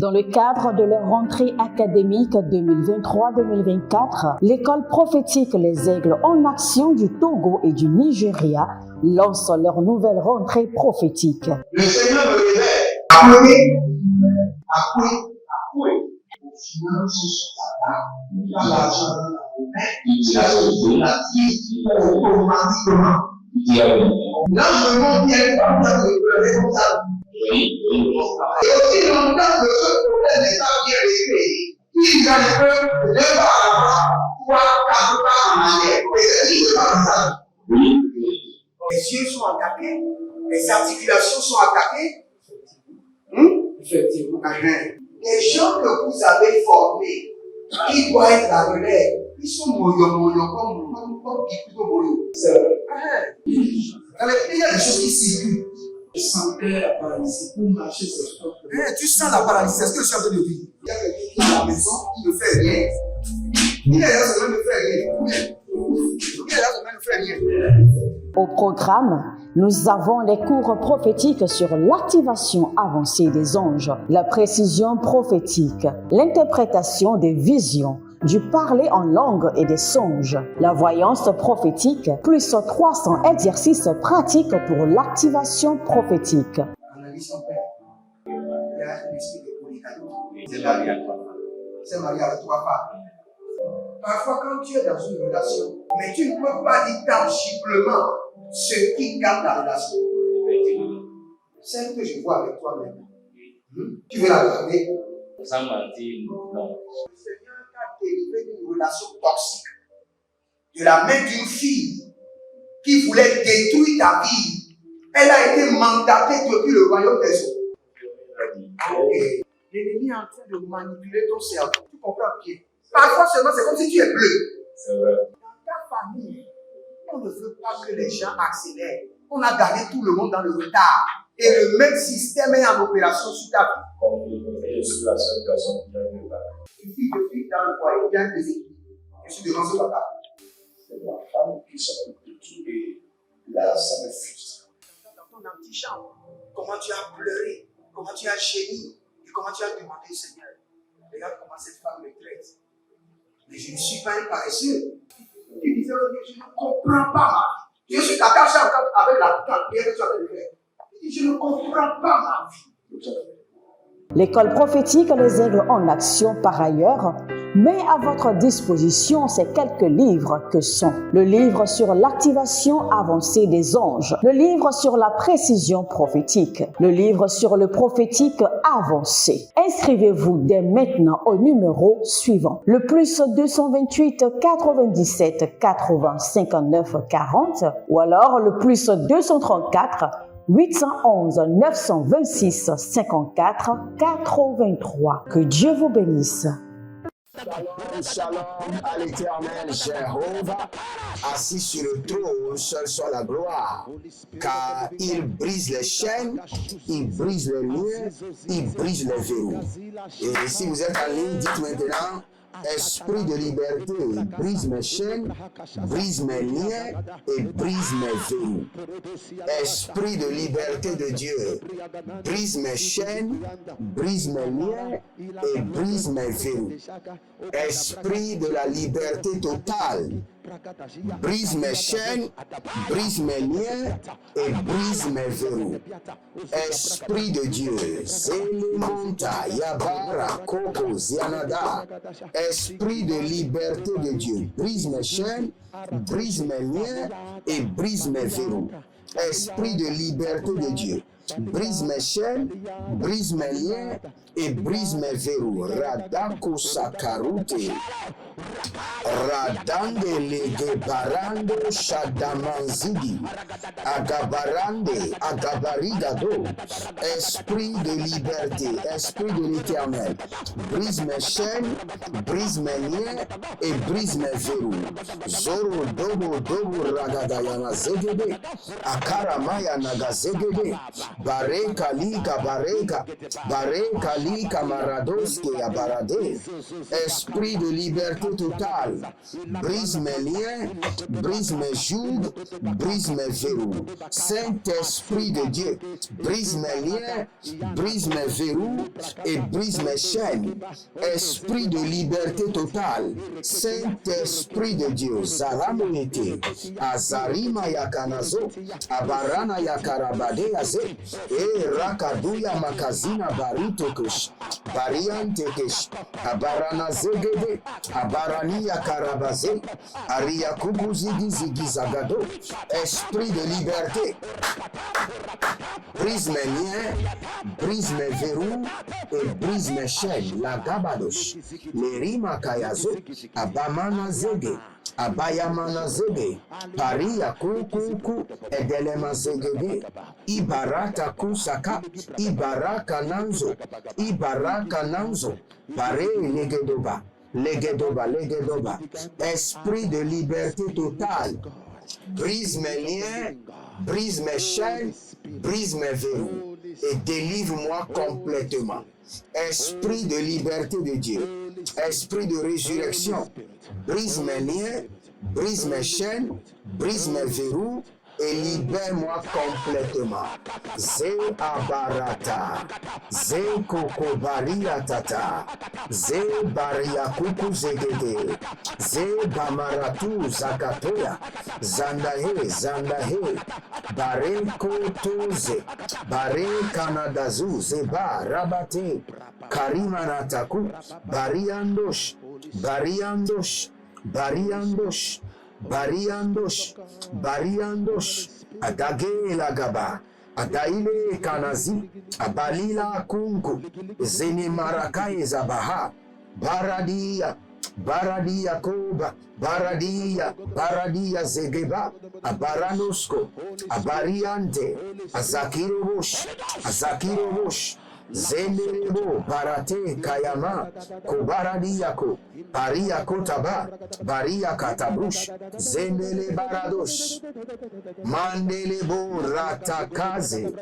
Dans le cadre de leur rentrée académique 2023-2024, l'école prophétique Les Aigles en Action du Togo et du Nigeria lance leur nouvelle rentrée prophétique. Le Seigneur me révèle. Appuyez. Au final, dans l'argent, la vie, automatiquement. Là, je me montre bien comme ça. Et aussi longtemps que ce problème n'est pas bien réglé, il y a un peu de pas à l'avant, 3, 4 pas en arrière. Et c'est ce qui se passe. Les yeux sont attaqués, les articulations sont attaquées. Effectivement. Les gens que vous avez formés, qui doivent être la relève, ils sont moyo comme plutôt moyo. C'est vrai. Il y a des choses qui circulent. Je sentais la paralysie pour marcher sur le corps. Tu sens la paralysie, c'est ce que je suis en train de dire. Il y a quelqu'un qui est à la maison, il ne fait rien. Il est là, il ne fait rien. Il est là, il ne fait rien. Au programme, nous avons les cours prophétiques sur l'activation avancée des anges, la précision prophétique, l'interprétation des visions, du parler en langue et des songes, la voyance prophétique, plus 300 exercices pratiques pour l'activation prophétique. Analyse ton père. Il y a un esprit de polygamy. C'est marié à 3 femmes. Parfois, quand tu es dans une relation, mais tu ne peux pas dire tangiblement ce qui garde la relation. Celle que je vois avec toi-même. Tu veux la garder? Sans mentir, non. Le Seigneur t'a délivré d'une relation toxique. De la main d'une fille qui voulait détruire ta vie. Elle a été mandatée depuis le royaume des eaux. L'ennemi est en train de manipuler ton cerveau. Tu comprends bien? Parfois seulement, c'est comme si tu es bleu. C'est vrai. Dans ta famille, on ne veut pas que les gens accélèrent. On a gardé tout le monde dans le retard. Et le même système est en opération sur ta vie. Je suis la seule personne qui a eu le bac. Une fille de fille dans le foyer, bien déséquilibrée. Je suis devant ce papa. C'est ma femme qui s'occupe de tout et là, ça me frustre. Dans ton antichambre, comment tu as pleuré, comment tu as gémi et comment tu as demandé au Seigneur. Regarde comment cette femme me traite. Mais je ne suis pas un paresseux. Tu disais, je ne comprends pas ma vie. Je suis attaché avec la prière que tu as fait de faire. Je ne comprends pas ma vie. L'école prophétique Les Aigles en Action, par ailleurs, met à votre disposition ces quelques livres que sont le livre sur l'activation avancée des anges, le livre sur la précision prophétique, le livre sur le prophétique avancé. Inscrivez-vous dès maintenant au numéro suivant, le plus 228 97 80 59 40 ou alors le plus 234 811 926 54 83. Que Dieu vous bénisse. Shalom à l'Éternel Jéhovah, assis sur le trône, seul soit la gloire, car il brise les chaînes, il brise les liens, il brise les verrous. Et si vous êtes en ligne, dites maintenant: Esprit de liberté, brise mes chaînes, brise mes liens et brise mes verrous. Esprit de liberté de Dieu, brise mes chaînes, brise mes liens et brise mes verrous. Esprit de la liberté totale, brise mes chaînes, brise mes liens et brise mes verrous. Esprit de Dieu, Zélémonta, Yabara, Koko, Zianada. Esprit de liberté de Dieu, brise mes chaînes, brise mes liens et brise mes verrous. Esprit de liberté de Dieu, brise mes chaînes, brise mes liens et brise mes verrous. Radako Sakarute, Radande Lege Barando Shadamanzidi, Agabarande, Agabarigado. Esprit de liberté, esprit de l'Éternel, brise mes chaînes, brise mes liens et brise mes verrous. Zoro Dobo Dobo Ragadayama Zegede, Akaramaya Naga Zegede, Bareka lika bareka. Bareka lika maradoske ya barade. Esprit de liberté totale. Brise mes liens, brise mes jougs, brise mes verrous. Saint-Esprit de Dieu, brise mes liens, brise mes verrous et brise mes chaînes. Esprit de liberté totale. Saint-Esprit de Dieu, Zaramonete, Azarima yakanazo, Abarana yakarabade yaze, e Rakaduya makazina baritokesh, Bariantekesh, Abarana zegede, Abarani yakarabaze, Ariakubu zigi zigi zagado. Esprit de liberté, brise mes liens, brise mes verrous et brise mes chaînes. La gabadosh, les rima kayazo, Abamana zege, Abayamana zege, Paria kuku, Edelema zegede, Ibarata kusaka, Ibaraka nanzo, Pare legedoba, legedoba. Esprit de liberté totale. Brise mes liens, brise mes chaînes, brise mes verrous et délivre-moi complètement. Esprit de liberté de Dieu, esprit de résurrection, brise mes liens, brise mes chaînes, brise mes verrous et libère-moi complètement. Ze abarata, ze kokobariatata, ze bariakuku zegede, ze bamaratu zakatoya, zandahe, bare kotoze, bare kanadazu, zeba rabate, karimanataku, bariandosh, adage lagaba, adaile kanazi, abalila kunku, zene marakae zabaha, baradia koba, baradia zegeba, abaranosko, abariante, azakirobosh, Zenderebo barate kayama kobaradiako paria kotaba baria katabush zendele baradosh mandelebo ratakaze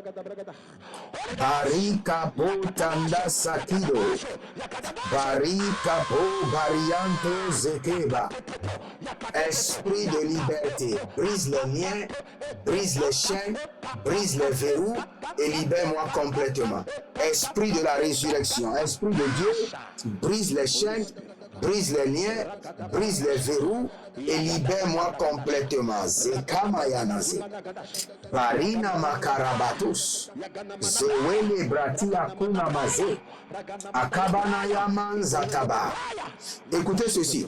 barika potanda sakido barika po variante zekeba. Esprit de liberté, brise les liens, brise les chaînes, brise les verrous et libère-moi complètement. Esprit de la résurrection, esprit de Dieu, brise les chaînes, brise les liens, brise les verrous et libère-moi complètement. Zekamayanase, Barina makarabatus, Zewele bratia kunamaze, Akabana yaman zataba. Écoutez ceci.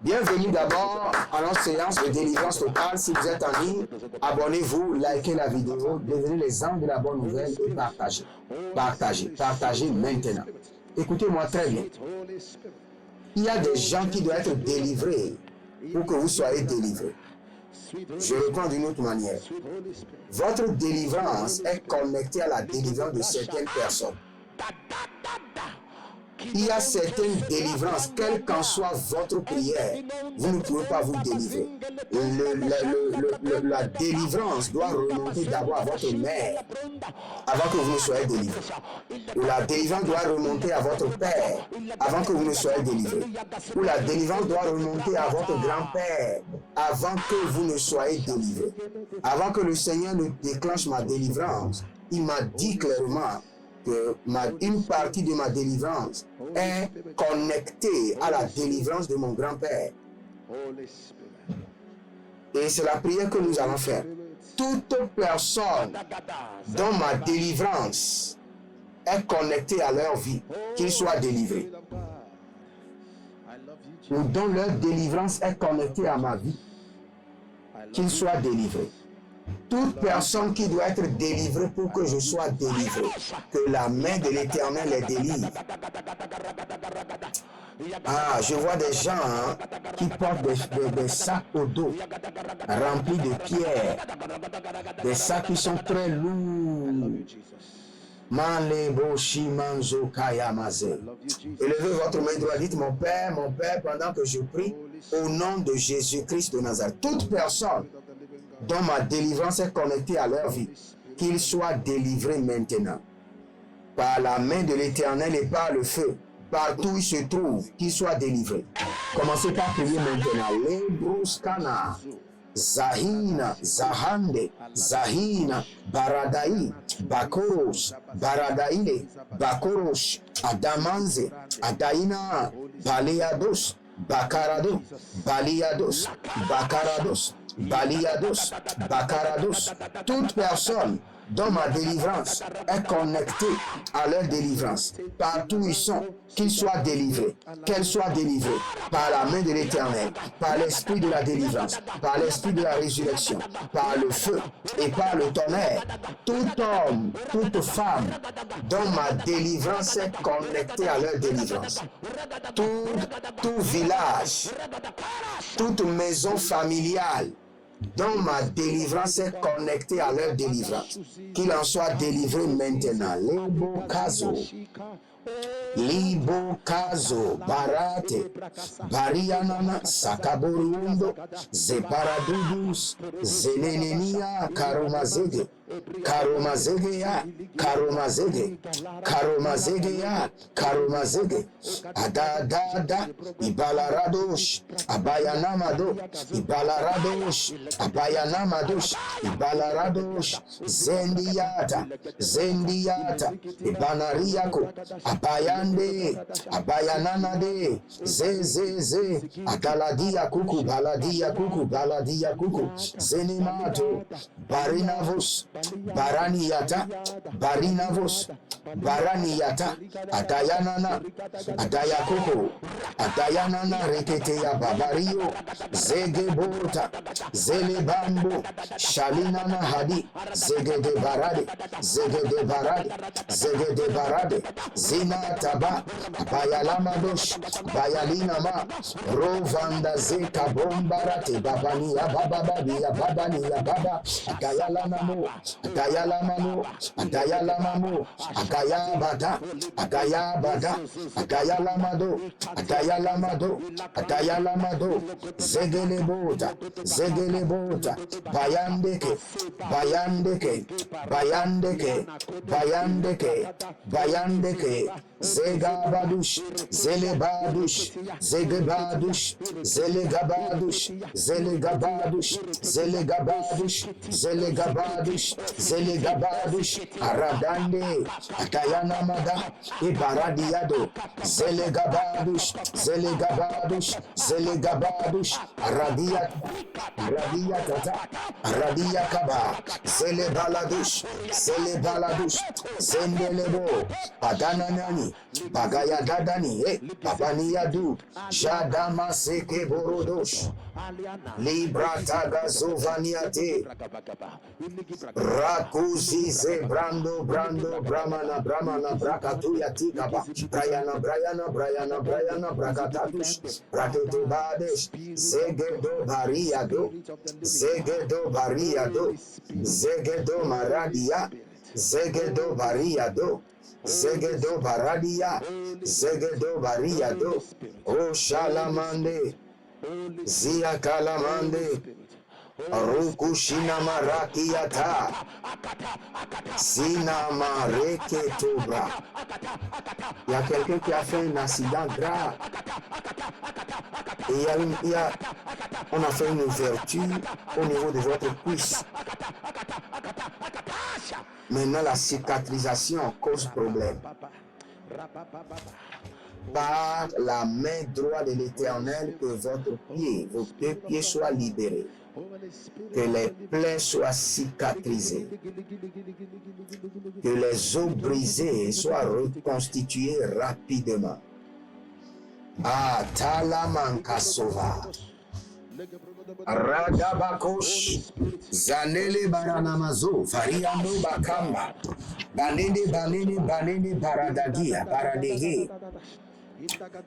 Bienvenue d'abord à notre séance de délivrance totale. Si vous êtes en ligne, abonnez-vous, likez la vidéo, devenez les anges de la bonne nouvelle et partagez maintenant. Écoutez-moi très bien. Il y a des gens qui doivent être délivrés pour que vous soyez délivrés. Je reprends d'une autre manière. Votre délivrance est connectée à la délivrance de certaines personnes. Il y a certaines délivrances, quelle qu'en soit votre prière, vous ne pouvez pas vous délivrer. La délivrance doit remonter d'abord à votre mère avant que vous ne soyez délivré. Ou la délivrance doit remonter à votre père avant que vous ne soyez délivré. Ou la délivrance doit remonter à votre grand-père avant que vous ne soyez délivré. Avant que le Seigneur ne déclenche ma délivrance, il m'a dit clairement que une partie de ma délivrance est connectée à la délivrance de mon grand-père. Et c'est la prière que nous allons faire. Toute personne dont ma délivrance est connectée à leur vie, qu'ils soient délivrés. Ou dont leur délivrance est connectée à ma vie, qu'ils soient délivrés. Toute personne qui doit être délivrée pour que je sois délivré, que la main de l'Éternel les délivre. Ah, je vois des gens qui portent des sacs au dos remplis de pierres, des sacs qui sont très lourds. Élevez votre main droite, dites mon Père, pendant que je prie au nom de Jésus-Christ de Nazareth. Toute personne dont ma délivrance est connectée à leur vie, qu'il soit délivré maintenant. Par la main de l'Éternel et par le feu, partout où il se trouve, qu'il soit délivré. Commencez par prier maintenant. Lebruskana, Zahina, Zahande, Zahina, Baradai, Bakoros, Baradaile, Bakoros, Adamanze, Adaina, Baleados, Bakarado, Baliados, Bakarados, Baliados, Bakarados. Toute personne dont ma délivrance est connectée à leur délivrance, partout où ils sont, qu'ils soient délivrés, qu'elles soient délivrées par la main de l'Éternel, par l'esprit de la délivrance, par l'esprit de la résurrection, par le feu et par le tonnerre. Tout homme, toute femme dont ma délivrance est connectée à leur délivrance, tout village, toute maison familiale dont ma délivrance est connectée à leur délivrance, qu'il en soit délivré maintenant. Libo Kazo, Barate, Barianana, Sakaborundo, Zeparadudus, Zenenia, Karomazege, Karomazegea, Karomazege, Karomazegea, Karomazege, Adadada, Ibalaradosh, Abayanamado, Ibalaradosh, Abayanamadosh, Ibalaradosh, Zendiata, Zendiata, Ibanariako, Abayande, Abayananade, Zezeze, Agaladia Kuku, Baladia Kuku, Baladia Kuku, Zenimato, Barinavos, Baraniata, Barinavos, Baraniata, Adayanana, Adayakoko, Adayanana, Reketea Babario, Zegebota, Zelebambo, Shalinana Hadi, Zegede Barade, Zegede Barade, Zegede Barade, Zina Taba, Bayalamadosh, Bayalinama, Rovanda Zeka Bombarate, Babania Bababia, Babania Baba, Agayalamamo, Agayalamamo, Agayalamamo, Agayabada, Agayabada, Agayalamado, Agayalamado, Agayalamado, Zegelebota, Zegelebota, Bayandeke, Bayandeke, Bayandeke, Bayandeke, Bayandeke, Zegabadush, Zelebadush, Zegebadush, Zelegabadush, Zelegabadush, Zelegabadush, Zelegabadush, Zelegabadush, Aradande, Akayanamada, Ibaradiado, Zelegabadush, Zelegabadush, Zelegabadush, Radia, Radia Tata, Radia Kaba, Zelebaladush, Zelebaladush, Zendelebo, Padananani, Bagaya Dadani, Babaniadu, Jadama Seke Borodosh, Libra Taga Zovaniate, Rakuzi Ze Brando, Brando, Brahmana, Brahmana, Brakatuya Tikaba, Briana, Briana, Briana, Briana, Brakatadush, Brakete Badesh, Zegedo Bariado, Zegedo Bariado, Zegedo Maradia, Zegedo Bariado, Zegedo Baradia, Zegedo Bariado, O Shalamande, Zia Kalamande, Rukushina Marakiata, Sina Mareke Tobra. Il y a quelqu'un qui a fait un accident grave. Et on a fait une ouverture au niveau de votre cuisse. Maintenant, la cicatrisation cause problème. Par la main droite de l'Éternel, que votre pied, vos deux pieds soient libérés. Que les plaies soient cicatrisées. Que les os brisés soient reconstitués rapidement. Ah, Talamanka Sova. Radabakosh, Zanele Baranamazo, Variano Bakamba, Banene, Banene, Banene, Baradagia, Baradege,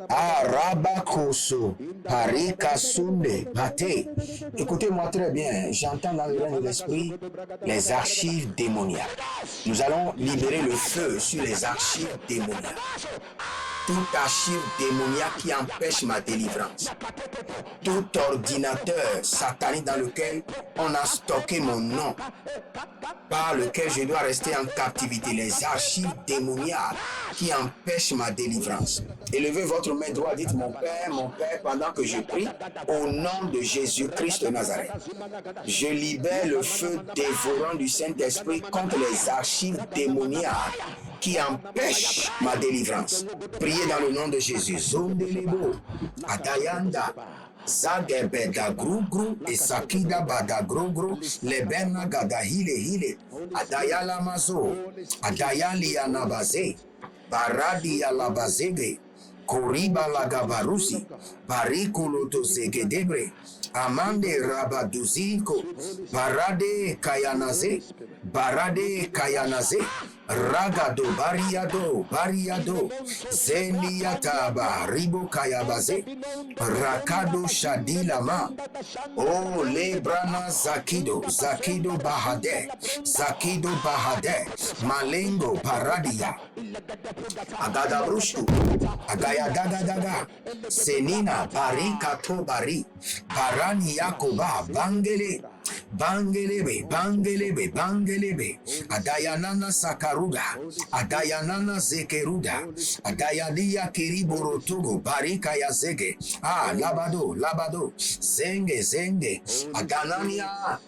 Arabakoso, Parika Sunde, Bate. Écoutez-moi très bien, j'entends dans le règne de l'esprit les archives démoniaques. Nous allons libérer le feu sur les archives démoniaques. toute archive démoniaque qui empêche ma délivrance, tout ordinateur satanique dans lequel on a stocké mon nom, par lequel je dois rester en captivité, les archives démoniaques qui empêchent ma délivrance. Élevez votre main droite, dites mon Père, pendant que je prie, au nom de Jésus-Christ de Nazareth. Je libère le feu dévorant du Saint-Esprit contre les archives démoniaques qui empêchent ma délivrance. Priez dans le nom de Jésus. Zondelebo, Adayanda, Zagebeda Grugru, et Sakida Bada Grugru, Lebena Gada Hile, Adayala Mazo, Adayali Anabaze, Baradi Alabazege, Koriba Lagabarusi, Barikuloto Zegedebre, Amande Rabaduziko, Barade Kayanaze, Ragado Bariado, Zeniataba, Ribo Kayabaze, Rakado Shadilama, Oh Lebrana Zakido Bahade, Malengo Paradia, Agada Brushtu, Agaya Daga, Senina Barika Tobari, Barani Yakoba, Bangelebe, Adayanana Sakaruga, Adayanana Zekeruda, Adayadia Kiriborotogo, Barika Yazege, Labado, Zenge, Adanania,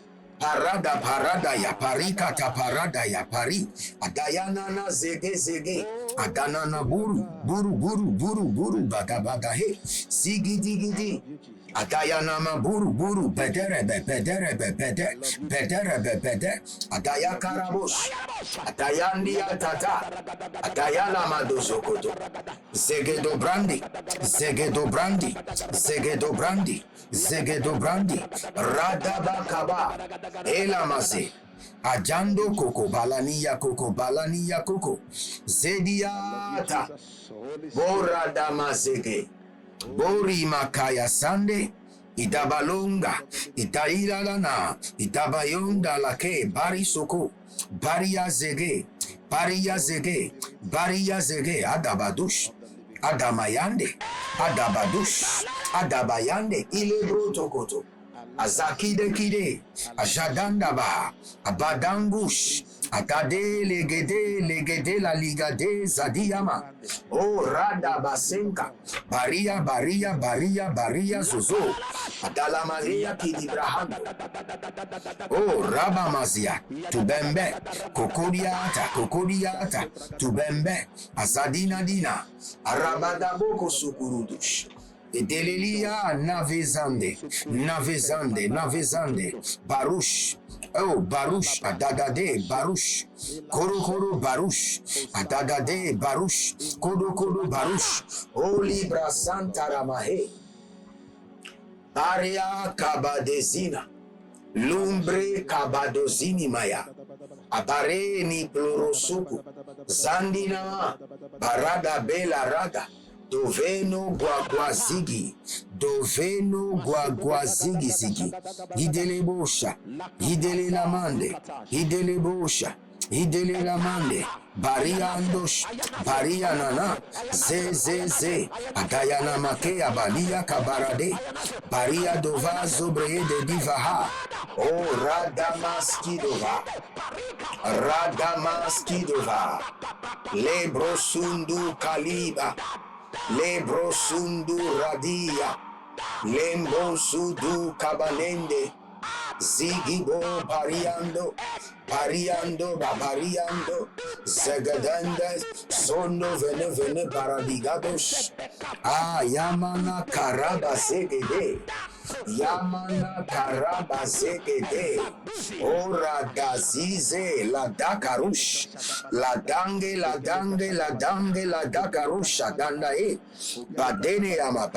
Parada ya parika ta parada ya pari, Adayanana zege, Adanana buru, bagabagahe, Sigidi, Adayanama buru, Pederebe, Adaya Karabosh, Adayandia Tata, Adayana Madozokoto, Zegedo Brandi, Radabakaba, Elamase, Ajando Koko, Balania Koko, Zediata, Boradamazege, Bori Makaya Sande, Idabalonga, Itairalana, Itabayonda Lake, Barisoko, Baria Zege, Adabadush, Adamayande, Adabayande, Ilebro Tokoto, Azakide Kide, Ajadandaba, Abadangush, Akade legede la ligade Zadiyama, O Rada Basenka, Baria Zozo, Adala Maria Kidibraham, O Rabamazia, Tubembe, Kokodiata, Tubembe, Azadina Dina, Arabadaboko Sukurudush. Edelelia navezande, Baruch, Adagade, Baruch, Koro, Baruch, Adagade, Baruch, Kodo, Baruch, O Libra Santa Ramahe, Aria Kabadezina, Lumbre Kabadozini Maya, Abare ni Plorosuku, Zandina, Barada Bela Raga, Doveno Guaguazigi, Zigi, Idele Bosha, Idele Lamande, Baria Andosh, Baria Nana, Ze, Adayana Makea, Balia Kabarade, Baria Dova Zobre de Divaha, O Radamaskidova, Lebrosundu Kaliba, Lebrosundu Radia, Lembosudu Kabalende, Zigibo Bariando, Zagadanda, Sono Vene Baradigados, Yamana Karaba Zegede, Ora Dazize, la Dakarush, la Dange, la Dakarusha, Dandae, Badene Yama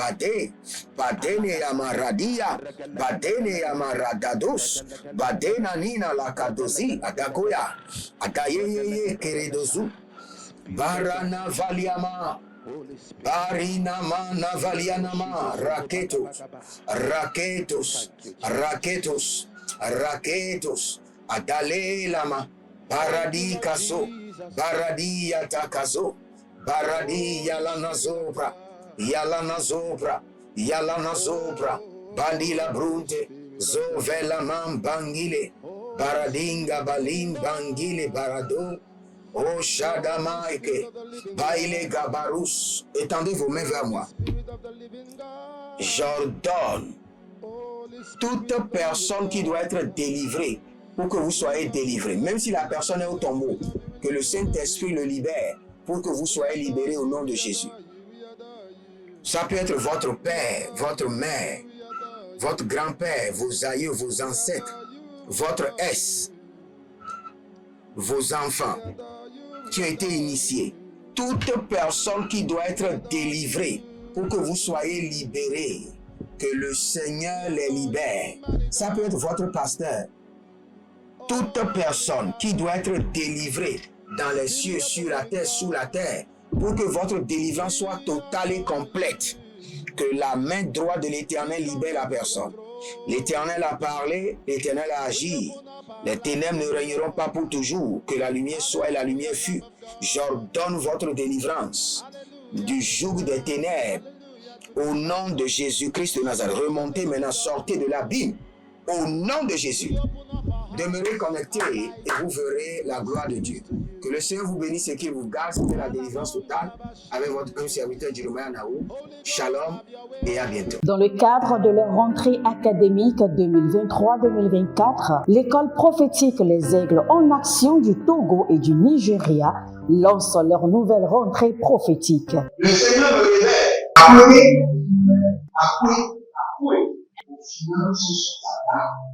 Radia, Badene Yama Radados, Badena Nina la Kadozi, Adakoya, Adaye Keredozu, Barana Valiama, Barinama Navalianama, Raketos, Adale Lama, Baradi Takazo, Baradi Yalana Zobra, Yalana Zobra, Yalana Zobra, Bandila Brunte, Zovela Man Bangile, Baradinga Balim Bangile Barado, O Shadamaike, Baile Gabarus. Étendez vos mains vers moi. J'ordonne toute personne qui doit être délivrée pour que vous soyez délivrés, même si la personne est au tombeau, que le Saint-Esprit le libère pour que vous soyez libérés au nom de Jésus. Ça peut être votre père, votre mère, votre grand-père, vos aïeux, vos ancêtres, votre S, vos enfants qui ont été initiés. Toute personne qui doit être délivrée pour que vous soyez libérés, que le Seigneur les libère. Ça peut être votre pasteur. Toute personne qui doit être délivrée dans les cieux, sur la terre, sous la terre, pour que votre délivrance soit totale et complète, que la main droite de l'Éternel libère la personne. L'Éternel a parlé, l'Éternel a agi. Les ténèbres ne régneront pas pour toujours, que la lumière soit et la lumière fût. J'ordonne votre délivrance du joug des ténèbres au nom de Jésus-Christ de Nazareth. Remontez maintenant, sortez de l'abîme au nom de Jésus. Demeurez connectés et vous verrez la gloire de Dieu. Que le Seigneur vous bénisse et qu'il vous garde. C'était la délivrance totale avec votre serviteur Jeremiah Naou. Shalom et à bientôt. Dans le cadre de leur rentrée académique 2023-2024, l'école prophétique Les Aigles en Action du Togo et du Nigeria lance leur nouvelle rentrée prophétique. Le Seigneur me révèle. Appelez. Finances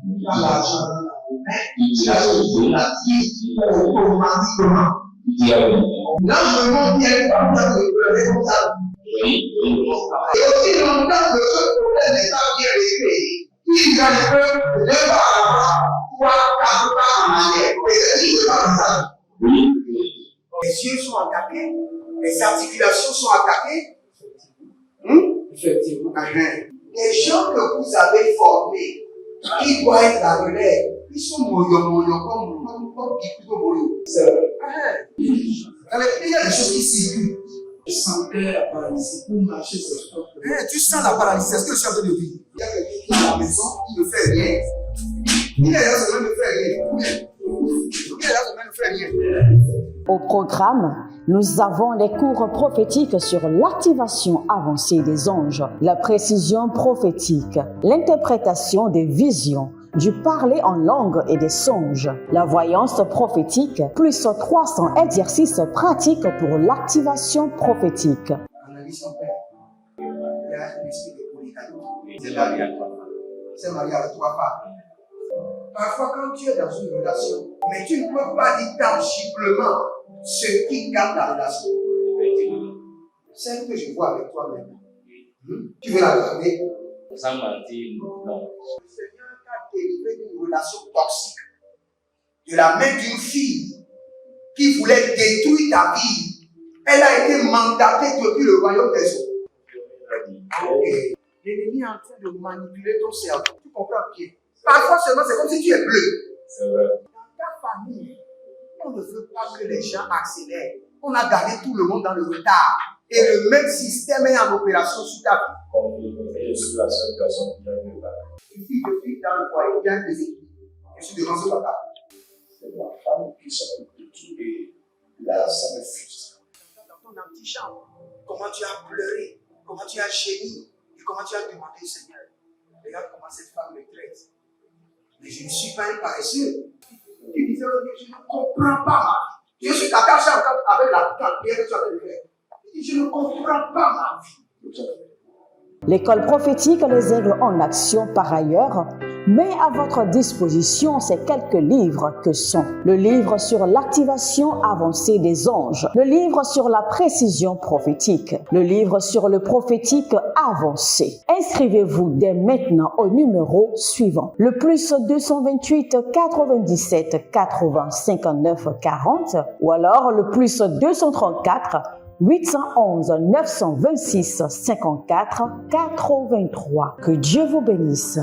il a l'argent dans la main, il a la vie automatiquement. Là, je me montre bien comme ça, comme ça. Et aussi longtemps que ce problème n'est pas bien réglé, il y a un peu de pas à l'avant, 3, 4 pas en arrière. Et c'est dit, c'est pas ça. Les yeux sont attaqués, les articulations sont attaquées. Effectivement. Les gens que vous avez formés, qui doivent être la relève, ils sont moyo comme plutôt moyo. C'est vrai. Dans les pays, il y a des choses qui circulent. Je sentais la paralysie pour marcher sur ce corps. Tu sens la paralysie, c'est ce que je suis en train de dire. Il y a quelqu'un qui est à la maison, qui ne fait rien. Il est là, ça ne fait rien. Il est là, ça ne fait rien. Au programme, nous avons les cours prophétiques sur l'activation avancée des anges, la précision prophétique, l'interprétation des visions, du parler en langue et des songes, la voyance prophétique, plus 300 exercices pratiques pour l'activation prophétique. Analyse son père. Il y a un esprit de polygamie. C'est marié à 3 femmes. C'est marié à 3 femmes. Parfois, quand tu es dans une relation, mais tu ne peux pas dire tangiblement ce qui garde la relation. Celle que je vois avec toi maintenant. Tu veux la garder? Sans mentir, non. Le Seigneur t'a délivré d'une relation toxique. De la main d'une fille qui voulait détruire ta vie. Elle a été mandatée depuis le royaume des eaux. Okay. L'ennemi est en train de manipuler ton cerveau. Tu comprends bien? Parfois seulement, c'est comme si tu es bleu. C'est vrai. Dans ta famille, on ne veut pas que les gens accélèrent. On a gardé tout le monde dans le retard. Et le même système est en opération sur ta vie. Je suis la seule personne qui a vu ça. Une fille de fille dans le foyer, il y a des équipes. Je suis devant ce papa. C'est ma femme qui s'occupe de tout et là, ça me frustre. Dans ton antichambre, comment tu as pleuré, comment tu as gémi et comment tu as demandé au Seigneur. Regarde comment cette femme me traite. Mais je ne suis pas un paresseux. Tu disais, je ne comprends pas ma vie. Je suis attaché avec la prière que tu as fait. Je ne comprends pas ma vie. L'école prophétique Les Aigles en Action, par ailleurs, met à votre disposition ces quelques livres que sont le livre sur l'activation avancée des anges, le livre sur la précision prophétique, le livre sur le prophétique avancé. Inscrivez-vous dès maintenant au numéro suivant, le plus 228 97 80 59 40 ou alors le plus 234 811 926 54 83. Que Dieu vous bénisse.